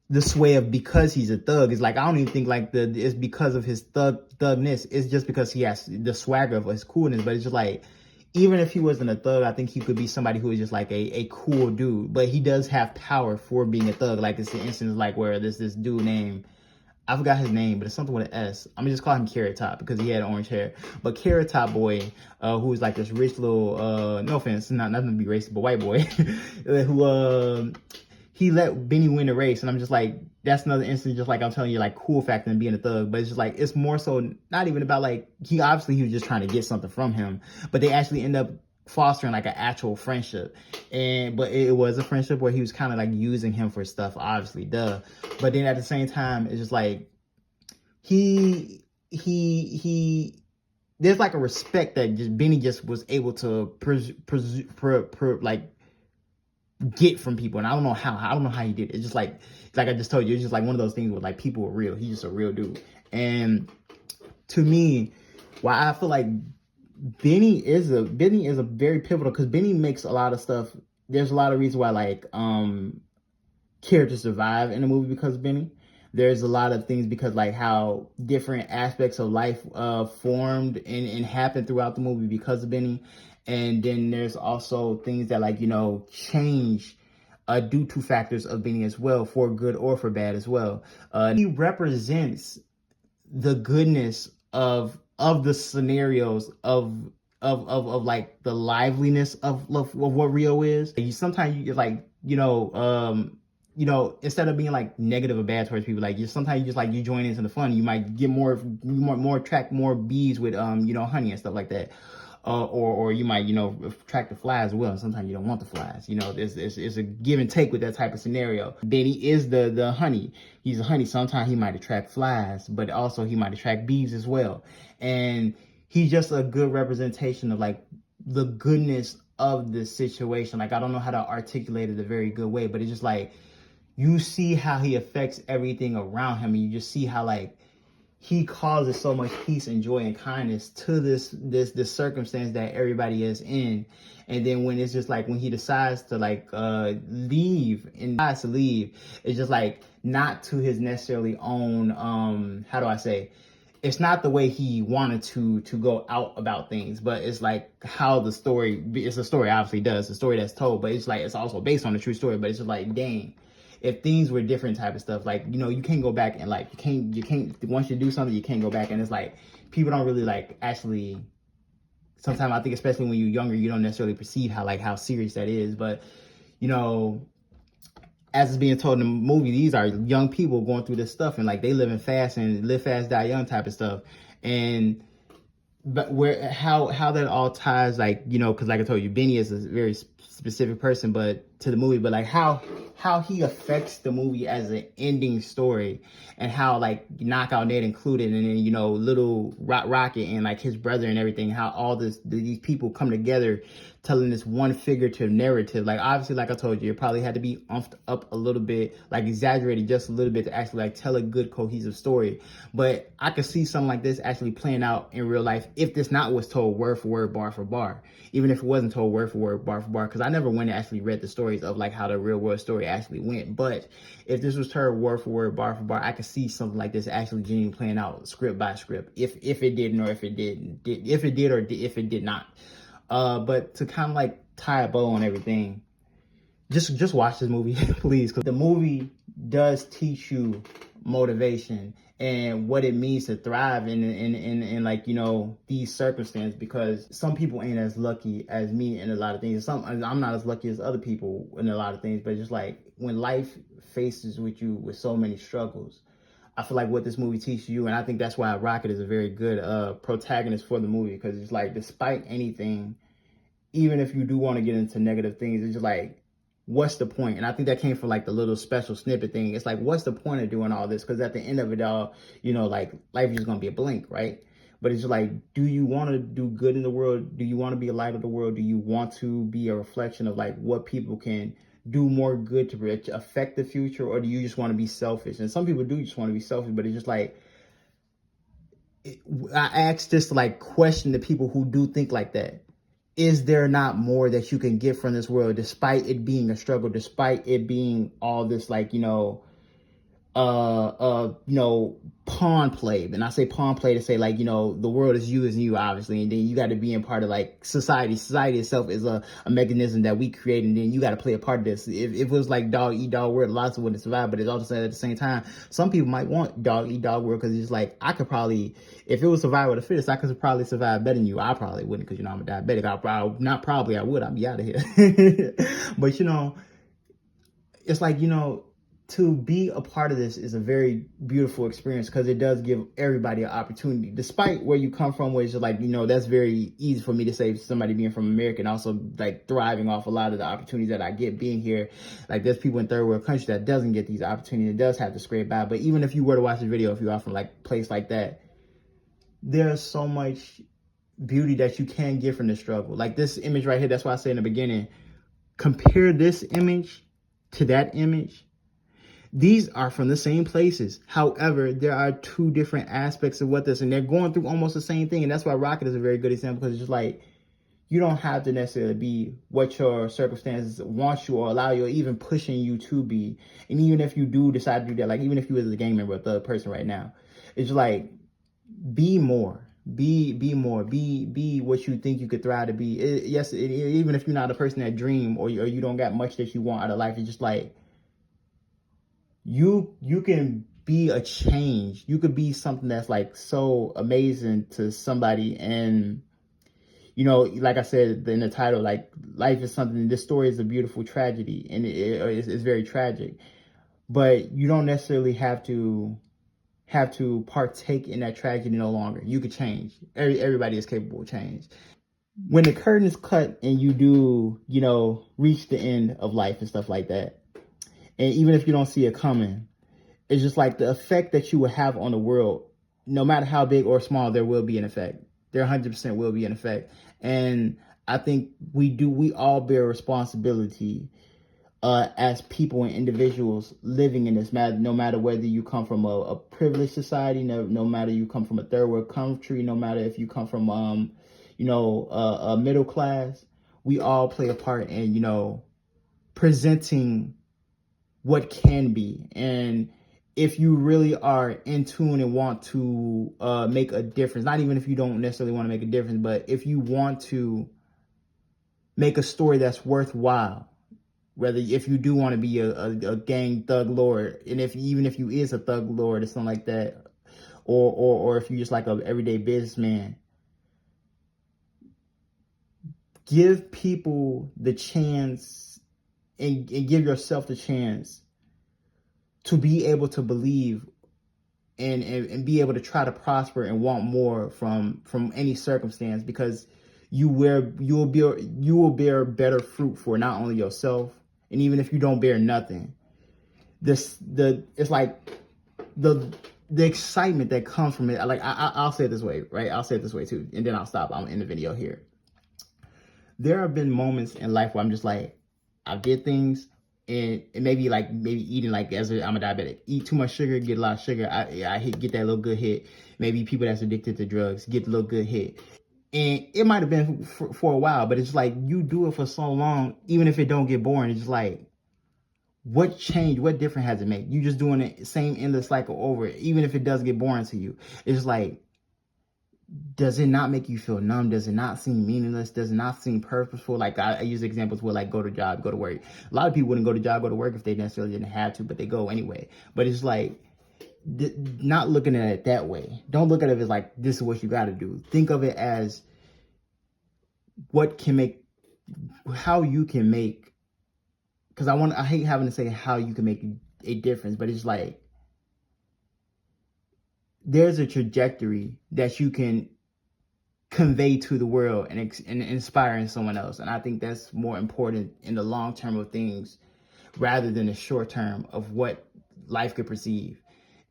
the sway of because he's a thug is like, I don't even think like it's because of his thugness. It's just because he has the swagger of his coolness. But it's just like, even if he wasn't a thug, I think he could be somebody who is just like a cool dude. But he does have power for being a thug. Like, it's an instance like where there's this dude named, I forgot his name, but it's something with an S. I'm gonna just call him Carrot Top because he had orange hair. But Carrot Top boy, who was like this rich little, no offense, not nothing to be racist, but white boy, who he let Benny win the race. And I'm just like, that's another instance, just like I'm telling you, like, cool factor in being a thug. But it's just like, it's more so not even about like, he was just trying to get something from him, but they actually end up fostering like an actual friendship. But it was a friendship where he was kind of like using him for stuff, obviously, duh. But then at the same time, it's just like, there's like a respect that just Benny just was able to like get from people. And I don't know how he did it. It's just like I just told you, it's just like one of those things where like people are real. He's just a real dude. And to me, why I feel like Benny is a very pivotal, because Benny makes a lot of stuff. There's a lot of reasons why like characters survive in the movie because of Benny. There's a lot of things because like how different aspects of life formed and happened throughout the movie because of Benny. And then there's also things that like, change due to factors of Benny as well, for good or for bad as well. He represents the goodness of the scenarios of like the liveliness of what Rio is. Sometimes you like, instead of being like negative or bad towards people, like sometimes you just like, you join into the fun. You might get more attract more bees with honey and stuff like that. Or you might, attract the flies as well. And sometimes you don't want the flies. It's a give and take with that type of scenario. Benny is the honey. He's a honey. Sometimes he might attract flies, but also he might attract bees as well. And he's just a good representation of like the goodness of the situation. Like, I don't know how to articulate it a very good way, but it's just like, you see how he affects everything around him. And you just see how like, he causes so much peace and joy and kindness to this circumstance that everybody is in. And then when it's just like, when he decides to like leave, it's just like not to his necessarily own, how do I say, it's not the way he wanted to go out about things, but it's like how it's a story obviously does, the story that's told, but it's like, it's also based on a true story. But it's just like, dang, if things were different type of stuff, like, you can't go back and like, you can't, once you do something, you can't go back. And it's like, people don't really like actually, sometimes I think, especially when you're younger, you don't necessarily perceive how serious that is. But, as it's being told in the movie, these are young people going through this stuff, and like, they living fast and live fast, die young type of stuff. But how that all ties, like, because like I told you, Benny is a very specific person, but to the movie, but like how he affects the movie as an ending story, and how like Knockout Ned included, and then Little Rocket and like his brother and everything, how all these people come together telling this one figurative narrative. Like, obviously, like I told you, it probably had to be umphed up a little bit, like exaggerated just a little bit, to actually like tell a good cohesive story. But I could see something like this actually playing out in real life if this not was told word for word, bar for bar, even if it wasn't told word for word, bar for bar, because I never went and actually read the story. stories of like how the real world story actually went. But if this was told word for word, bar for bar, I could see something like this actually genuinely playing out script by script. If it didn't, or if it didn't, if it did, or if it did not. But to kind of like tie a bow on everything, just watch this movie, please, because the movie does teach you motivation and what it means to thrive in like, you know, these circumstances, because some people ain't as lucky as me in a lot of things. I'm not as lucky as other people in a lot of things, but just like when life faces with you with so many struggles, I feel like what this movie teaches you, and I think that's why Rocket is a very good protagonist for the movie, because it's like, despite anything, even if you do want to get into negative things, it's just like, what's the point? And I think that came from like the little special snippet thing. It's like, what's the point of doing all this? Because at the end of it all, you know, like, life is just going to be a blink, right? But it's just like, do you want to do good in the world? Do you want to be a light of the world? Do you want to be a reflection of like what people can do more good to affect the future? Or do you just want to be selfish? And some people do just want to be selfish, but it's just like, I asked this to like question the people who do think like that. Is there not more that you can get from this world, despite it being a struggle, despite it being all this, like, you know, pawn play? And I say pawn play to say, like, you know, the world is you, obviously, and then you got to be in part of like society. Society itself is a mechanism that we create, and then you got to play a part of this. If it was like dog eat dog world, lots of wouldn't survive. But it's also at the same time, some people might want dog eat dog world, because it's like, I could probably, if it was survival of the fittest, I could probably survive better than you. I probably wouldn't, because, you know, I'm a diabetic. I would. I'd be out of here. But, you know, it's like, you know, to be a part of this is a very beautiful experience, because it does give everybody an opportunity, despite where you come from, where it's just like, you know, that's very easy for me to say, somebody being from America and also like thriving off a lot of the opportunities that I get being here. Like, there's people in third world countries that doesn't get these opportunities, it does have to scrape by. But even if you were to watch the video, if you are from like a place like that, there's so much beauty that you can get from the struggle. Like this image right here, that's why I say in the beginning, compare this image to that image. These are from the same places. However, there are two different aspects of what this, and they're going through almost the same thing. And that's why Rocket is a very good example, because it's just like, you don't have to necessarily be what your circumstances want you or allow you, or even pushing you to be. And even if you do decide to do that, like even if you as a gang member, a third person right now, it's just like, be more. Be more. Be what you think you could thrive to be. Even if you're not a person that dream, or you don't got much that you want out of life, it's just like, you can be a change. You could be something that's like so amazing to somebody. And, you know, like I said in the title, like, life is something, this story is a beautiful tragedy, and it's very tragic, but you don't necessarily have to partake in that tragedy no longer. You could change. Everybody is capable of change. When the curtain is cut and you do, you know, reach the end of life and stuff like that, and even if you don't see it coming, it's just like the effect that you will have on the world, no matter how big or small, there will be an effect. There 100% will be an effect. And I think we all bear responsibility as people and individuals living in this, no matter whether you come from a privileged society, no matter you come from a third world country, no matter if you come from, a middle class, we all play a part in, you know, presenting what can be. And if you really are in tune and want to make a difference, not even if you don't necessarily want to make a difference, but if you want to make a story that's worthwhile, whether if you do want to be a gang thug lord, and even if you is a thug lord or something like that, or if you just like a everyday businessman, give people the chance and give yourself the chance to be able to believe and be able to try to prosper and want more from any circumstance, because you will bear better fruit for not only yourself, and even if you don't bear nothing, it's like the excitement that comes from it. Like I'll say it this way, right? I'll say it this way too, and then I'll stop. I'm in the video here. There have been moments in life where I'm just like, I did things, and maybe eating, like, I'm a diabetic, eat too much sugar, get a lot of sugar, I get that little good hit. Maybe people that's addicted to drugs get a little good hit, And it might have been for a while, but it's like you do it for so long, even if it don't get boring, it's like, what change, what difference has it made? You just doing the same endless cycle over, even if it does get boring to you. It's like, does it not make you feel numb? Does it not seem meaningless? Does it not seem purposeful? Like I use examples where like go to job, go to work. A lot of people wouldn't go to job, go to work if they necessarily didn't have to, but they go anyway. But it's like, not looking at it that way. Don't look at it as like, this is what you got to do. Think of it as how you can make, because I hate having to say how you can make a difference, but it's like, there's a trajectory that you can convey to the world and inspiring someone else. And I think that's more important in the long term of things rather than the short term of what life could perceive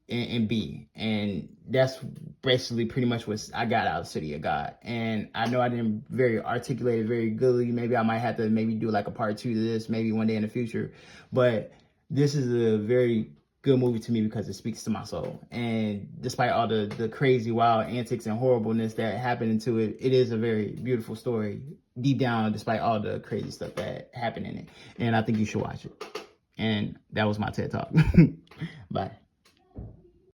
and be. And that's basically pretty much what I got out of City of God. And I know I didn't very articulate it very goodly. Maybe I might have to do like a part 2 to this, maybe one day in the future. But this is a very good movie to me because it speaks to my soul. And despite all the crazy, wild antics and horribleness that happened into it, it is a very beautiful story deep down, despite all the crazy stuff that happened in it. And I think you should watch it. And that was my TED Talk. Bye.